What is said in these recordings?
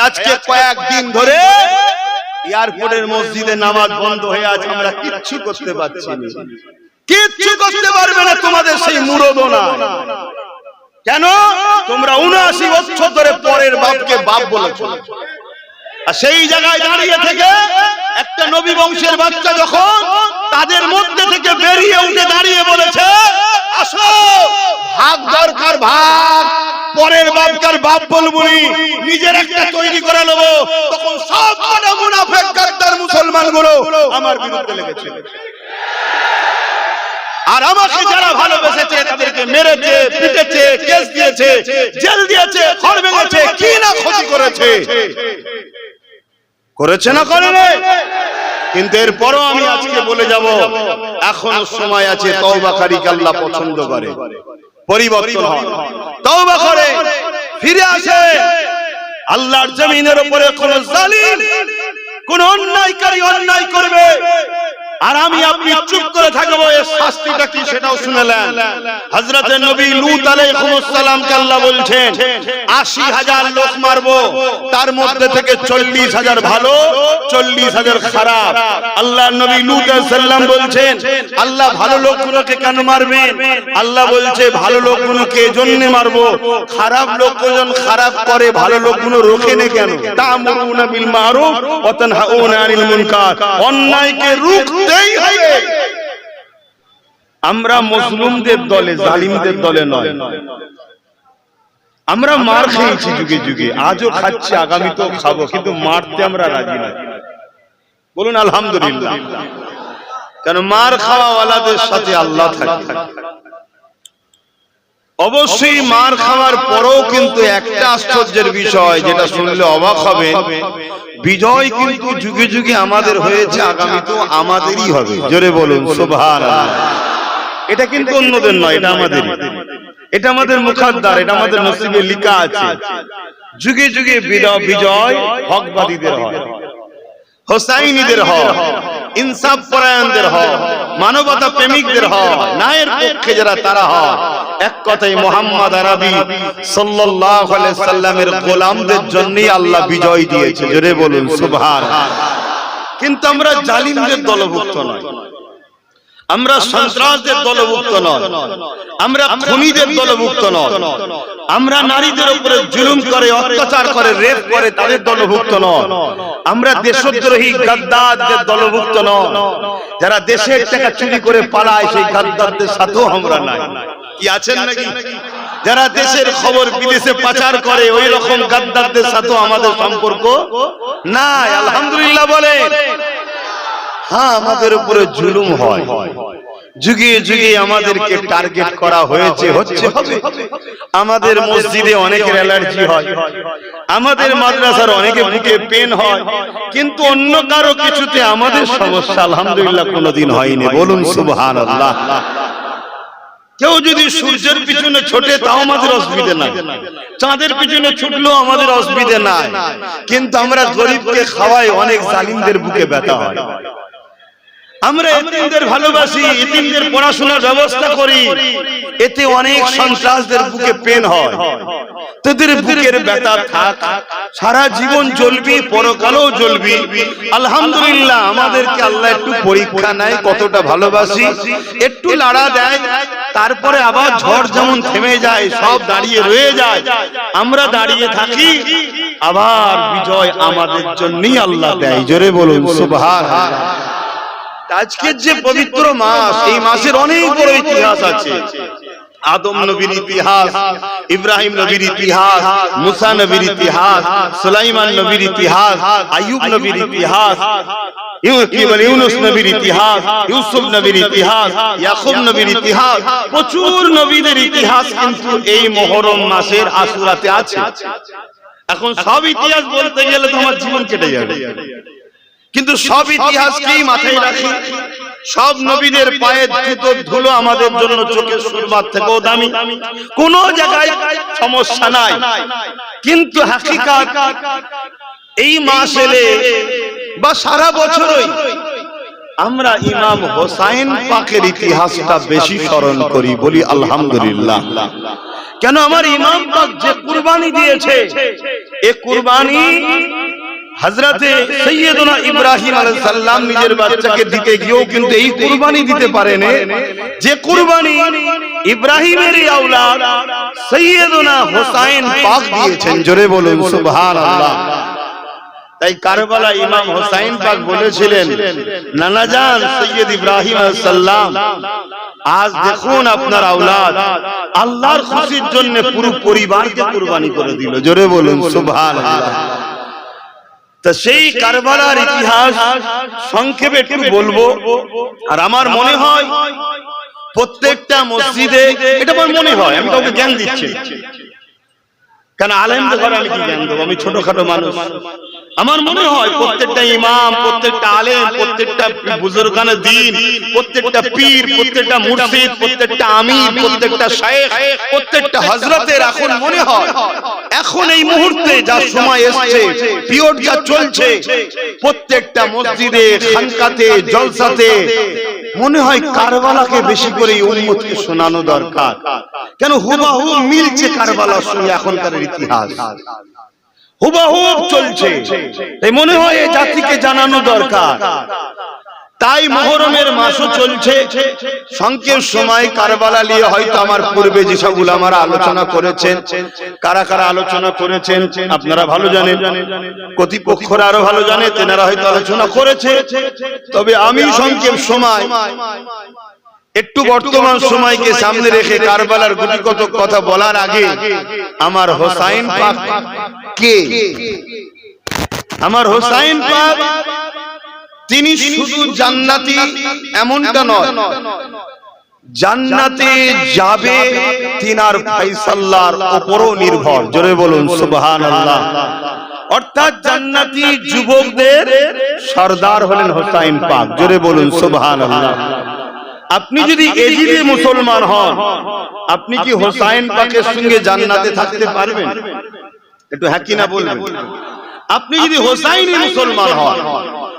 আজকে কয়েকদিন ধরে এয়ারপোর্টের মসজিদে নামাজ বন্ধ হয়ে আছে, আমরা কিচ্ছু করতে পারছি না। কিচ্ছু করতে পারবে না তোমাদের সেই মুরদও না। কেন? তোমরা 79 বছর ধরে পরের বাপকে বাপ বলেছো, আর সেই জায়গায় দাঁড়িয়ে থেকে একটা নবী বংশের বাচ্চা যখন তাদের মধ্যে থেকে বেরিয়ে উঠে দাঁড়িয়ে বলেছে, আসো ভাগ দরকার ভাগ, পরের বাপকার বাপ বলবো নি, নিজের একটা তৈরি করে নেবো, তখন সব কটা মুনাফিক গাদ্দার মুসলমানগুলো আমার বিরুদ্ধে লেগেছে। আর আমাকে যারা ভালোবেসেছে তাদেরকে মেরেছে, পিটেছে, কেস দিয়েছে, জেল দিয়েছে, ঘর ভেঙেছে, কি না ক্ষতি করেছে, করেছে না করেনি? কিন্তু এরপরও আমি আজকে বলে যাব, এখনো সময় আছে। তওবাকারীকে আল্লাহ পছন্দ করে, পরিবর্তন হয়, তওবা করে ফিরে আসে। আল্লাহর জমিনের উপরে কোন জালিম, কোন অন্যায়কারী অন্যায় করবে আর আমি আপনি চুপ করে থাকবো, এর শাস্তিটা কি সেটাও শুনলেন। হযরত নবী লূত আলাইহিস সালামকে আল্লাহ বলছেন ৮০,০০০ লোক মারবো, তার মধ্যে থেকে ৪০,০০০ ভালো, ৪০,০০০ খারাপ। আল্লাহর নবী লূত আলাইহিস সালাম বলছেন, আল্লাহ ভালো লোকগুলোকে কেন মারবেন? আল্লাহ বলছে ভালো লোকগুলোকে এজন্য মারবো, খারাপ লোকজন খারাপ করে, ভালো লোকগুলো রোখেনে কেন? তা'মুরুনা বিল মা'রুফ ওয়া তানহাউনা আনিল মুনকার, অন্যায়কে রুখতেই হবে। আমরা মুসলিমদের দলে, জালিমদের দলে নয়। আমরা মার খেয়েছি যুগে যুগে, আজও খাচ্ছি, আগামীতেও খাবো, কিন্তু মারতে আমরা রাজি নই। বলুন আলহামদুলিল্লাহ। কেন? মার খাওয়া ওয়ালাদের সাথে আল্লাহ থাকে। অবশ্যই মার খাওয়ার পরেও কিন্তু একটা আশ্চর্যের বিষয়, যেটা শুনলে অবাক হবে, বিজয় কিন্তু যুগে যুগে আমাদের হয়েছে, আগামীতেও আমাদেরই হবে। জোরে বলুন সুবহানাল্লাহ। এটা কিন্তু অন্যদের নয়, এটা আমাদেরই, এটা আমাদের মুখাদ্দার, এটা আমাদের নসিবে লেখা আছে। যুগে যুগে বিজয় হকবাদীদের হয়, হোসাইনীদের হয়, ইনসাফ পরায়ণদের হয়, মানবতা প্রেমিকদের হয়, ন্যায়ের পক্ষে যারা তারা হয়। এক কথায় মুহাম্মদ আরবি সাল্লাল্লাহু আলাইহি সাল্লামের গোলামদের জন্যই আল্লাহ বিজয় দিয়েছে। জোরে বলুন সুবহানাল্লাহ। কিন্তু আমরা জালিমদের দলভুক্ত নই, আমরা সন্ত্রাসদের দলভুক্ত নয়, আমরা খুনিদের দলভুক্ত নয়, আমরা নারীদের উপরে জুলুম করে, অত্যাচার করে, রেপ করে তাদের দলভুক্ত নয়, আমরা দেশদ্রোহী গাদ্দারদের দলভুক্ত নয়, যারা দেশের টাকা চুরি করে পালায় সেই গাদ্দারদের সাথেও আমরা নাই। কি আছেন নাকি? যারা দেশের খবর বিদেশে পাচার করে ওই রকম গাদ্দারদের সাথেও আমাদের সম্পর্ক নাই। আলহামদুলিল্লাহ বলেন। হ্যাঁ, আমাদের উপরে জুলুম হয়, যুগে যুগে আমাদেরকে টার্গেট করা হয়েছে, হচ্ছে, হবে। আমাদের মসজিদে অনেকের অ্যালার্জি হয়, আমাদের মাদ্রাসার অনেকে বুকে পেন হয়, কিন্তু অন্য কারো কিছুতে আমাদের সমস্যা আলহামদুলিল্লাহ কোনোদিন হয়নি। বলুন সুবহানাল্লাহ। কেউ যদি সূর্যের পিছনে ছোটে তাও আমাদের অসুবিধা নাই, চাঁদের পিছনে ছুটলেও আমাদের অসুবিধা নাই, কিন্তু আমরা গরিবকে খাওয়াই, অনেক জালিমদের বুকে ব্যথা হয়। আমরা এতিমদের ভালোবাসি, এতিমদের পড়াশোনার ব্যবস্থা করি, এতে অনেক সন্ত্রাসদের বুকে পেন হয়। তাদের বুকের ব্যথা থাক, সারা জীবন জ্বলবি, পরকালেও জ্বলবি। আলহামদুলিল্লাহ, আমাদেরকে আল্লাহ একটু পরীক্ষা নেয়, কতটা ভালোবাসি, একটু লাড়া দেয়, তারপরে আবার ঝড় যেমন থেমে যায়, সব দাঁড়িয়ে রয়ে যায়, আমরা দাঁড়িয়ে থাকি, আবার বিজয় আমাদের জন্যই আল্লাহ দেয়। জোরে বলুন সুবহানাল্লাহ। আজকের যে পবিত্র মাস, এই মাসের অনেক বড় ইতিহাস আছে। আদম নবীর ইতিহাস, ইব্রাহিম নবীর ইতিহাস, মুসা নবীর ইতিহাস, সুলাইমান নবীর ইতিহাস, আইয়ুব নবীর ইতিহাস, ইউনুস নবীর ইতিহাস, ইউসুফ নবীর ইতিহাস, ইয়াকুব নবীর ইতিহাস, প্রচুর নবীদের ইতিহাস কিন্তু এই মুহররম মাসের আশুরাতে আছে। এখন সব ইতিহাস বলতে গেলে তোমার জীবন কেটে যাবে, কিন্তু সব ইতিহাসকেই মাথায় রাখি। সব নবীদের পায়ের জুতোর ধুলো আমাদের জন্য চোখের সুরমার থেকেও দামি, কোন জায়গায় সমস্যা নাই। কিন্তু হাকিকাত এই মাস এলে বা সারা বছরই আমরা ইমাম হোসাইন পাকের ইতিহাসটা বেশি স্মরণ করি, বলি আলহামদুলিল্লাহ। কেন আমার ইমাম পাক যে কুরবানি দিয়েছে, এ কুরবানি হযরতে সাইয়্যিদুনা ইব্রাহিম আলাইহিস সালাম নিজের বাচ্চাকে দিতে গিয়েও কিন্তু এই কুরবানি দিতে পারেন, যে কুরবানি ইব্রাহিমের আওলাদ সাইয়্যিদুনা হুসাইন পাক দিয়েছেন। জোরে বলুন সুবহানাল্লাহ। তাই কারবালা ইমাম হুসাইন পাক বলেছিলেন, নানা জান সৈয়দ ইব্রাহিম আলাইহিস সালাম, আজ দেখুন আপনার আওলাদ আল্লাহর খুশির জন্য পুরো পরিবারকে কুরবানি করে দিল। জোরে বলুন সুবহানাল্লাহ। তো সেই কারবালার ইতিহাস সংক্ষেপে একটু বলবো। আর আমার মনে হয় প্রত্যেকটা মসজিদে, এটা আমার মনে হয়, আমি কাউকে জ্ঞান দিচ্ছি, কেন আলেমদের ঘরে আমি কি জ্ঞান দেবো, আমি ছোটখাটো মানুষ। আমার মনে হয় প্রত্যেকটা ইমাম, প্রত্যেকটা আলেম, প্রত্যেকটা বুজুর্গানে দ্বীন, প্রত্যেকটা পীর, প্রত্যেকটা মুর্শিদ, প্রত্যেকটা আমির, প্রত্যেকটা শায়েখ, প্রত্যেকটা হযরতের এখন মনে হয় এখন এই মুহূর্তে যা সময় এসেছে, পিরিয়ড যা চলছে, প্রত্যেকটা মসজিদে, খানকাতে, জলসাতে মনে হয় কারবালাকে বেশি করে উম্মতকে শোনানো দরকার। কেন হুবহু মিলছে কারবালার সঙ্গে এখনকার ইতিহাস, হুবহু চলছে। তাই মনে হয় এই জাতিকে জানানো দরকার। তাই মুহররমের মাসও চলছে, সংক্ষেপ সময় কারবালা নিয়ে হয়তো আমার পূর্বে যেসব উলামারা আলোচনা করেছেন, কারা কারা আলোচনা করেছেন আপনারা ভালো জানেন, কর্তৃপক্ষরা আরো ভালো জানে, তেনারা হয়তো আলোচনা করেছে। তবে আমি সংক্ষেপ সময় একটু বর্তমান সময়কে সামনে রেখে কারবালার গুটি কত কথা বলার আগে, আমার হুসাইন পাক কে? আমার হুসাইন পাক তিনি শুধু জান্নাতি এমনটা নয়, জান্নাতে যাবে তিনার ফায়সালার উপরও নির্ভর। জোরে বলুন সুবহানাল্লাহ। অর্থাৎ জান্নাতি যুবকদের সরদার হলেন হুসাইন পাক। জোরে বলুন সুবহানাল্লাহ। আপনি যদি এজিদে মুসলমান হন, আপনি কি হুসাইন পাকের সঙ্গে জান্নাতে থাকতে পারবেন? একটু হ্যাঁ কি না বলবেন। আপনি যদি হুসাইনি মুসলমান হন,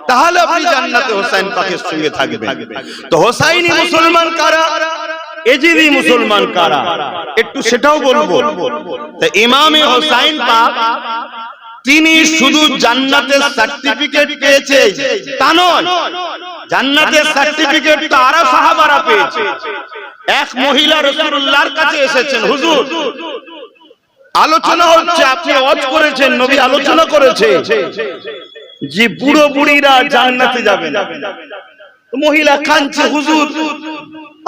তাহলে আপনি জান্নাতে হুসাইন পাকের সঙ্গে থাকবেন। তো হুসাইনি মুসলমান কারা, এজিদি মুসলমান কারা, একটু সেটাও বলবো। তো ইমামে হুসাইন পাক তিনি শুধু জান্নাতের সার্টিফিকেট পেয়েছে তা নয়, জান্নাতের সার্টিফিকেট তো আরো সাহাবারা পেয়েছে। এক মহিলা রাসূলুল্লাহর কাছে এসেছেন, হুজুর আলোচনা হচ্ছে, আপনি ওয়াজ করেছেন, নবী আলোচনা করেছে যে বুড়ো বুড়িরা জান্নাতে যাবে না। মহিলা কাঁদছে, হুজুর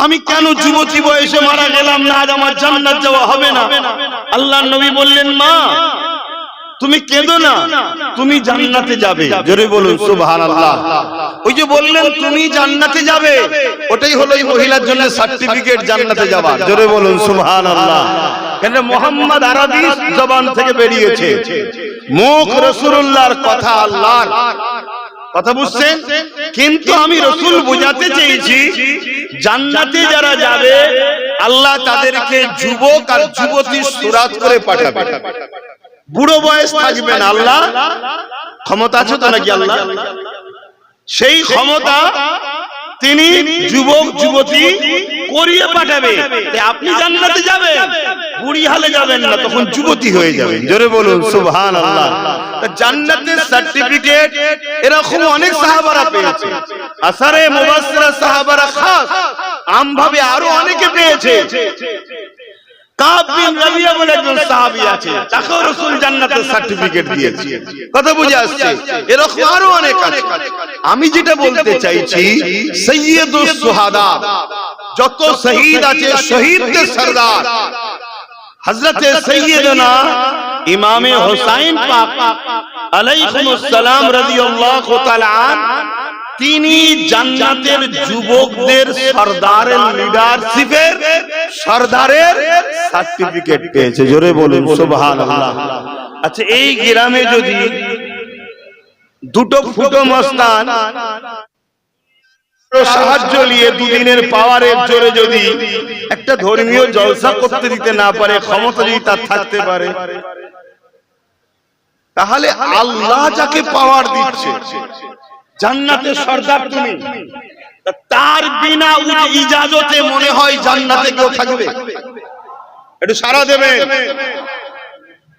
আমি কেন যুবতী বয়সে মারা গেলাম না, আজ আমার জান্নাত যাওয়া হবে না। আল্লাহর নবী বললেন, মা তুমি কেঁদো না, তুমি জান্নাতে যাবে। জোরে বলুন সুবহানাল্লাহ। ওই যে বললেন তুমি জান্নাতে যাবে, ওটাই হলো এই মহিলার জন্য সার্টিফিকেট জান্নাতে যাওয়া। জোরে বলুন সুবহানাল্লাহ। কেন মুহাম্মদ আরবি জবান থেকে বেরিয়েছে, মুখ রাসূলুল্লাহর কথা আল্লাহর কথা, বুঝছেন? কিন্তু আমি রাসূল বোঝাতে চেয়েছি জান্নাতে যারা যাবে আল্লাহ তাদেরকে যুবক আর যুবতী সুরাত করে পাঠাবে, বুড়ো বয়স থাকবে না। আল্লাহ ক্ষমতা আছে তো নাকি? আল্লাহ সেই ক্ষমতা তিনি যুবক যুবতী করিয়ে পাঠাবে। আপনি জান্নাতে যাবেন, বুড়ি হালে যাবেন না, তখন যুবতী হয়ে যাবেন। জোরে বলুন সুবহানাল্লাহ। জান্নাতের সার্টিফিকেট এরকম অনেক সাহাবারা পেয়েছে, আসারে মুবাশশিরা সাহাবারা খাস আমভাবে আরো অনেকে পেয়েছে। কাব বিন রাবিয়া বলে একজন সাহাবী আছে, তাকেও রাসূল জান্নাতের সার্টিফিকেট দিয়েছে। কথা বুঝে আসছে? এরকম আরো অনেক আছে। আমি যেটা বলতে চাইছি, সাইয়্যিদুস শুহাদা, যত শহীদ আছে শহীদদের সরদার হযরতে সাইয়্যিদনা ইমামে হুসাইন পাক আলাইহিস সালাম রাদিয়াল্লাহু তাআলা তিনি জান্নাতের যুবকদের সরদারের লিডারশিপের সরদারের সার্টিফিকেট পেয়েছে। জোরে বলুন সুবহানাল্লাহ। আচ্ছা, এই গ্রামে যদি দুটো ফুটো মস্তান সাহায্য নিয়ে দুদিনের পাওয়ারের জোরে যদি একটা ধর্মীয় জলসা করতে দিতে না পারে, ক্ষমতা যদি তার থাকতে পারে, তাহলে আল্লাহ যাকে পাওয়ার দিচ্ছে, জান্নাতের সরদার তুমি, তার বিনা ইজাজতে মনে হয় জান্নাতে কেউ থাকবে? একটু সাড়া দেবেন।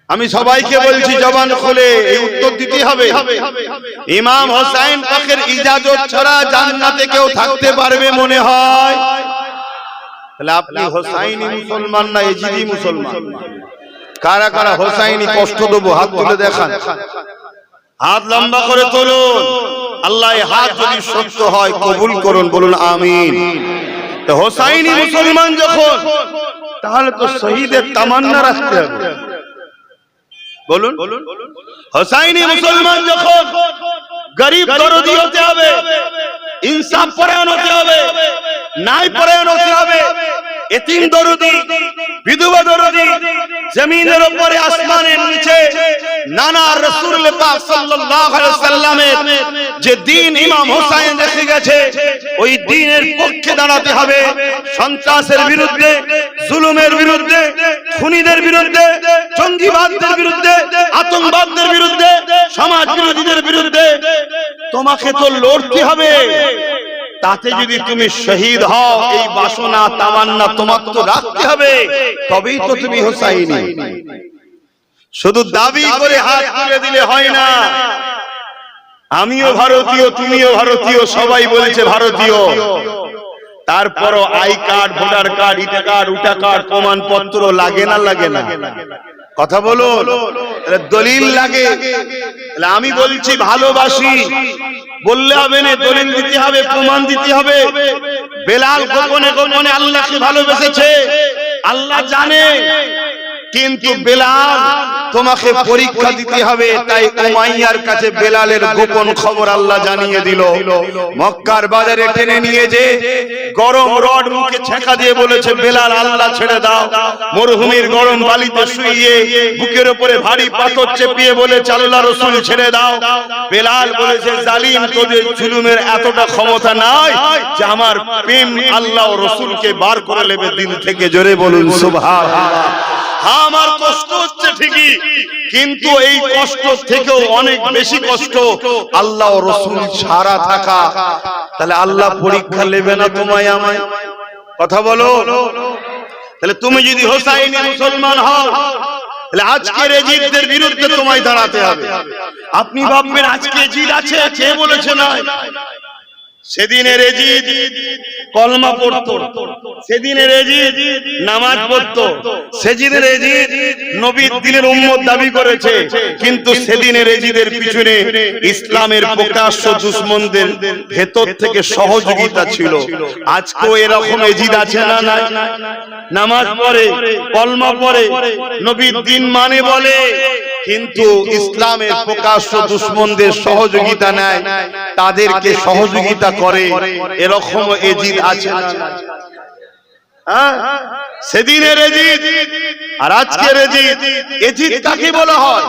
আমি সবাইকে বলছি জবান খুলে এই উত্তর দিতে হবে। ইমাম হোসেন পাকের ইজাজত ছাড়া জান্নাতে কেউ থাকতে পারবে মনে হয়? তাহলে আপনি হোসাইনি মুসলমান না এজিদি মুসলমান? কারা কারা হোসাইনি কষ্ট দেবো হাত তুলে দেখান, হাত লম্বা করে তুলুন। আল্লাহ এই হাত যদি সত্য হয় কবুল করুন, বলুন আমিন। তো হোসাইনি মুসলমান যখন, তাহলে তো শহীদের তামান্না রাখতে হবে, বলুন। হোসাইনি মুসলমান যখন, গরিব দরদি হতে হবে, ইনসাফ পরায়ণ হতে হবে, ন্যায় পরায়ণ হতে হবে, এতিম দরদি, বিধবা দরদি, জমিনের উপরে আসমানের নিচে নানা রাসূল পাক সাল্লাল্লাহু আলাইহি ওয়াসাল্লামের যে দ্বীন ইমাম হোসেন রেখে গেছে, ওই দ্বীনের পক্ষে দাঁড়াতে হবে। সন্ত্রাসের বিরুদ্ধে, জুলুমের বিরুদ্ধে, খুনিদের বিরুদ্ধে, জঙ্গিবাদদের বিরুদ্ধে, আতঙ্কবাদদের বিরুদ্ধে, সমাজ বিরোধীদের বিরুদ্ধে তোমাকে তো লড়তে হবে। তাতে যদি তুমি শহীদ হও, এই বাসনা তামান্না তোমার তো রাখতে হবে, তবেই তো তুমি হোসাইনি। শুধু দাবি করে হাত তুলে দিলে হয় না। আমিও ভারতীয়, তুমিও ভারতীয়, সবাই বলছে ভারতীয়, তারপরও আই কার্ড, ভোটার কার্ড, ইটা কার্ড, উটা কার্ড, প্রমাণপত্র লাগে না লাগে না? কথা বলুন, দলিল লাগে। আমি বলছি ভালোবাসি বললে হবে না, দলিল দিতে হবে, প্রমাণ দিতে হবে। বেলাল গোপনে গোপনে আল্লাহকে ভালোবেসেছে, আল্লাহ জানে, কিন্তু বেলাল তোমাকে পরীক্ষা দিতে হবে। তাই উমাইয়ার কাছে বেলালের গোপন খবর আল্লাহ জানিয়ে দিল। মক্কার বাজারে টেনে নিয়ে যে গরম রড মুখে ছেঁকা দিয়ে বলেছে, বেলাল আল্লাহ ছেড়ে দাও। মরুভূমির গরম বালিতে শুইয়ে বুকের উপরে ভারী পাথর চেপিয়ে বলেছে, আল্লাহ রাসূল ছেড়ে দাও। বেলাল বলেছে, জালিম, তোদের জুলুমের এতটা ক্ষমতা নাই যে আমার প্রেম আল্লাহ ও রাসূলকে বার করে নেবে দিল থেকে। জোরে বলুন সুবহানাল্লাহ। আমার কষ্ট হচ্ছে ঠিকই, কিন্তু এই কষ্ট থেকেও অনেক বেশি কষ্ট আল্লাহ ও রাসূল ছাড়া থাকা। তাহলে আল্লাহ পরীক্ষা নেবে না তোমায় আমায়? কথা বলো। তাহলে তুমি যদি হোসাইনি মুসলমান হও, তাহলে আজকের এজিদদের বিরুদ্ধে তোমায় দাঁড়াতে হবে। আপনি ভাববেন আজকে এজিদ আছে, কে বলেছে না? সেদিনের এজিদ কলমা পড়তো, সেদিনের এজিদ নামাজ পড়তো, সেদিনের এজিদ নবীর দিনের উম্মত দাবি করেছে, কিন্তু সেদিনের এজিদের পিছনে ইসলামের প্রকাশ্য দুশমনদের ভেতর থেকে সহযোগিতা ছিল। আজকেও এরকম এজিদ আছে না নাই? নামাজ পড়ে, কলমা পড়ে, নবীর দিন মানে বলে, কিন্তু ইসলামের প্রকাশ্য দুশমনদের সহযোগিতা নেয়, তাদেরকে সহযোগিতা করে। এরকম এজিদ আছে না? সেদিনের এজিদ আর আজকের এজিদ। এজিদ কাকে বলা হয়?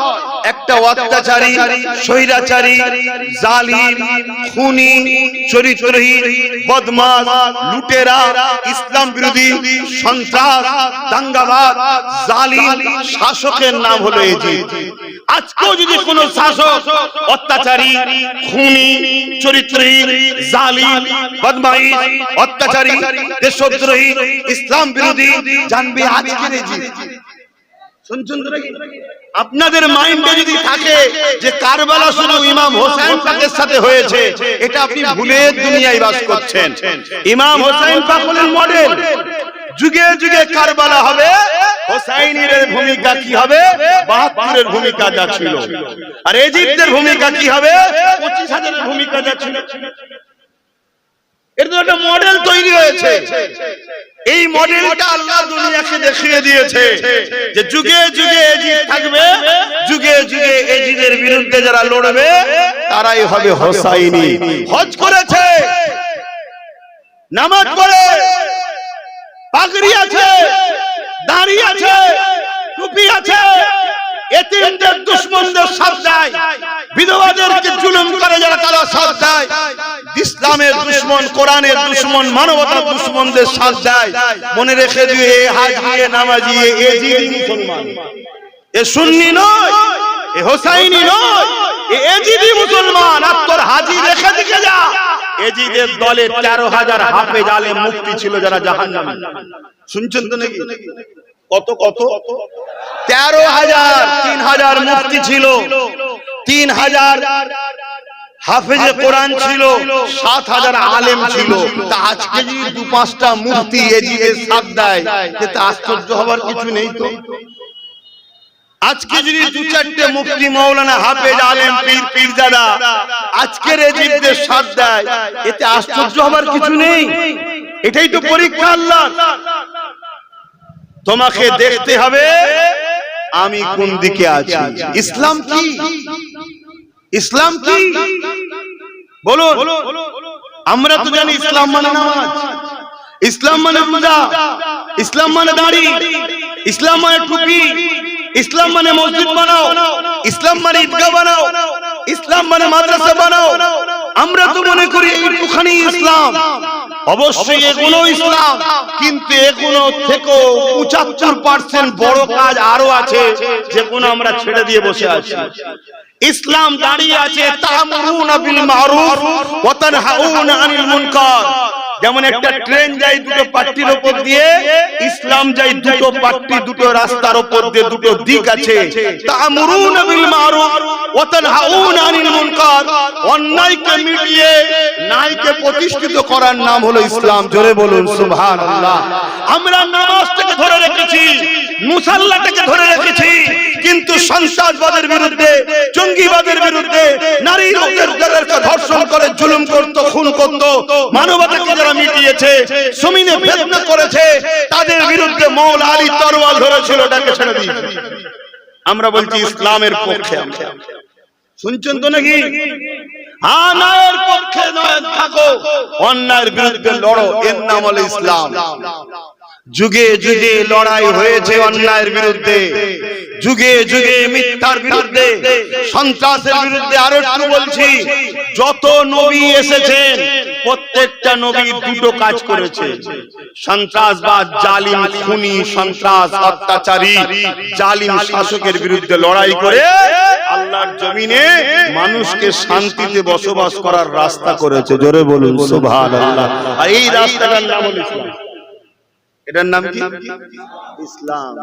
একটা অত্যাচারী, স্বৈরাচারী, জালিম, খুনি, চরিত্রহীন, বদমাশ, লুটেরা, ইসলাম বিরোধী, সন্ত্রাস, দাঙ্গাবাজ, জালিম শাসকের নাম হলো এজিদ। আজকেও যদি কোন শাসক অত্যাচারী, খুনি, চরিত্রহীন, জালিম, বদমাইশ, অত্যাচারী, দেশদ্রোহী, ইসলাম বিরোধী, জানবে আজকের এজিদ। শুনছেন তো নাকি? আপনাদের মাইন্ডে যদি থাকে যে কারবালা শুধু ইমাম হোসেন পাকের সাথে হয়েছে, এটা আপনি ভুলে দুনিয়ায় বাস করছেন। ইমাম হোসেন পাক হলেন মডেল। যুগে যুগে কারবালা হবে, হোসাইনের ভূমিকা কি হবে? ৭২-এর ভূমিকা যা ছিল। আর এজিদের ভূমিকা কি হবে? ২৫,০০০-এর ভূমিকা যা ছিল। এর একটা মডেল তৈরি হয়েছে। এই মডেলটা আল্লাহ দুনিয়াকে দেখিয়ে দিয়েছে যে যুগে যুগে এজিদ থাকবে, যুগে যুগে এজিদের বিরুদ্ধে যারা লড়বে তারাই হবে হোসাইনি। হজ করেছে, নামাজ পড়ে, পাগড়ি আছে, দাড়ি আছে, টুপি আছে, এতিমদের দুশমনদের সাথ দেয়, বিধবাদেরকে জুলুম করে যারা তারা সাথ দেয়, ইসলামের দুশমন, কোরআনের দুশমন, মানবতার দুশমনদের সাথ দেয়। মনে রেখে দিও, এ হাজি, এ নামাজি, এ এজিদি মুসলমান, এ সুন্নি নয়, এ হোসাইনি নয়, এ এজিদি মুসলমান। আর তোর হাজি রেখে দিকে যা, এজিদের দলে ১৩,০০০ হাফেজ আলেম মুফতি ছিল যারা জাহান্নামী। শুনছেন তো নাকি? কত কত 13,000 3,000 মুফতি ছিল, 3,000 হাফেজে কোরআন ছিল, 7,000 আলেম ছিল। তা আজকে যদি 2-5টা মুফতি এদিকে সাথ দেয়, এতে আশ্চর্য হবার কিছু নেই তো। আজকে যদি 2-4টে মুফতি মাওলানা হাফেজ আলেম পীর পীরজাদা আজকের এজিদের সাথ দেয়, এতে আশ্চর্য হবার কিছু নেই। এটাই তো পরীক্ষা আল্লাহ। তোমাকে দেখতে হবে আমি কোন দিকে আছি। ইসলাম কি? ইসলাম কি বলুন। আমরা তো জানি ইসলাম মানে নামাজ, ইসলাম মানে রোজা, ইসলাম মানে দাড়ি, ইসলাম মানে টুপি, ইসলাম মানে মসজিদ বানাও, ইসলাম মানে ঈদগাহ বানাও, ইসলাম মানে মাদ্রাসা বানাও। আমরা তো মনে করি এইটুখানি ইসলাম। অবশ্যই এগুলো ইসলাম, কিন্তু এগুলো থেকেও 75% বড় কাজ আরো আছে, যেগুলো আমরা ছেড়ে দিয়ে বসে আছি। ইসলাম দাঁড়িয়ে আছে তা'মুরুনা বিল মা'রুফ ওয়া তানহাউনা আনিল মুনকার। যেমন একটা ট্রেন যায় দুটো পাট্টির উপর দিয়ে, ইসলাম যায় দুটো পাট্টি দুটো রাস্তার উপর দিয়ে, দুটো দিক আছে। তা'মুরুনা বিল মা'রুফ ওয়া তানহাউনা আনিল মুনকার। অন্যায়কে মিটিয়ে ন্যায়কে প্রতিষ্ঠিত করার নাম হলো ইসলাম। জোরে বলুন সুবহানাল্লাহ। আমরা নামাজটাকে ধরে রেখেছি, মুসাল্লাটাকে ধরে রেখেছি, কিন্তু সন্ত্রাসবাদের বিরুদ্ধে, জঙ্গিবাদের বিরুদ্ধে, নারী লোকদেরকে ধর্ষণ করে জুলুম করত, খুন করত, মানবতাকে যারা মিটিয়েছে, জমিনে ফিতনা করেছে, তাদের বিরুদ্ধে মওলা আলী তরোয়াল ধরেছিল, এটাকে ছেড়ে দিই। আমরা বলছি ইসলামের পক্ষে। শুনছেন তো নাকি? অন্যায়ের পক্ষে নয় থাকো, অন্যায়ের বিরুদ্ধে লড়ো, এর নাম হলো ইসলাম। যুগে যুগে লড়াই হয়েছে অন্যায়ের বিরুদ্ধে, যুগে যুগে মিথ্যার বিরুদ্ধে, সন্ত্রাসের বিরুদ্ধে। আরো একটু বলছি, যত নবী এসেছেন প্রত্যেকটা নবী দুটো কাজ করেছে। সন্ত্রাসবাদ, জালিম খুনি, সন্ত্রাস অত্যাচারী জালিম শাসকের বিরুদ্ধে লড়াই করে আল্লাহর জমিনে মানুষকে শান্তিতে বসবাস করার রাস্তা করেছে। জোরে বলুন সুবহানাল্লাহ। আর এই রাস্তাটার নাম হলো ইসলাম। এটার নাম কি? ইসলাম।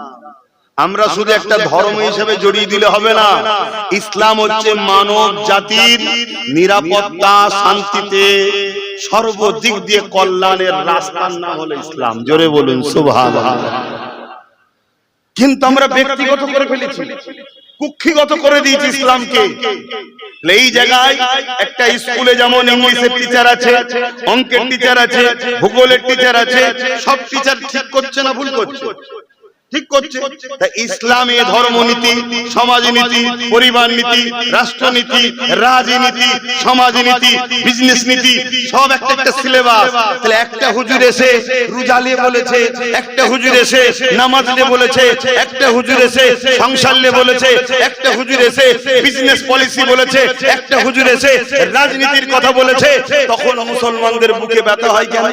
আমরা শুধু একটা ধর্ম হিসেবে জড়িয়ে দিলে হবে না। ইসলাম হচ্ছে মানব জাতির নিরাপত্তা, শান্তিতে সর্বদিক দিয়ে কল্যাণের রাস্তার নাম হলো ইসলাম। জোরে বলুন সুবহানাল্লাহ। কিন্তু আমরা ব্যক্তিগত করে ফেলেছি, কুক্ষিগত করে দিয়েছি ইসলামকে। এই জায়গায় একটা স্কুলে যেমন ইংলিশের টিচার আছে, অঙ্কের টিচার আছে, ভূগোলের টিচার আছে, সব টিচার ঠিক করছে না ভুল করছে? ঠিক করছে। তা ইসলামে ধর্মনীতি, সমাজনীতি, পরিবার নীতি, রাষ্ট্রনীতি, রাজনীতি, সমাজনীতি, বিজনেস নীতি সব একটা একটা সিলেবাস। তাহলে একটা হুজুর এসে রোজা নিয়ে বলেছে, একটা হুজুর এসে নামাজ নিয়ে বলেছে, একটা হুজুর এসে সংসার নিয়ে বলেছে, একটা হুজুর এসে বিজনেস পলিসি বলেছে, একটা হুজুর এসে রাজনীতির কথা বলেছে। তখন মুসলমানদের বুকে ব্যথা হয় কেন?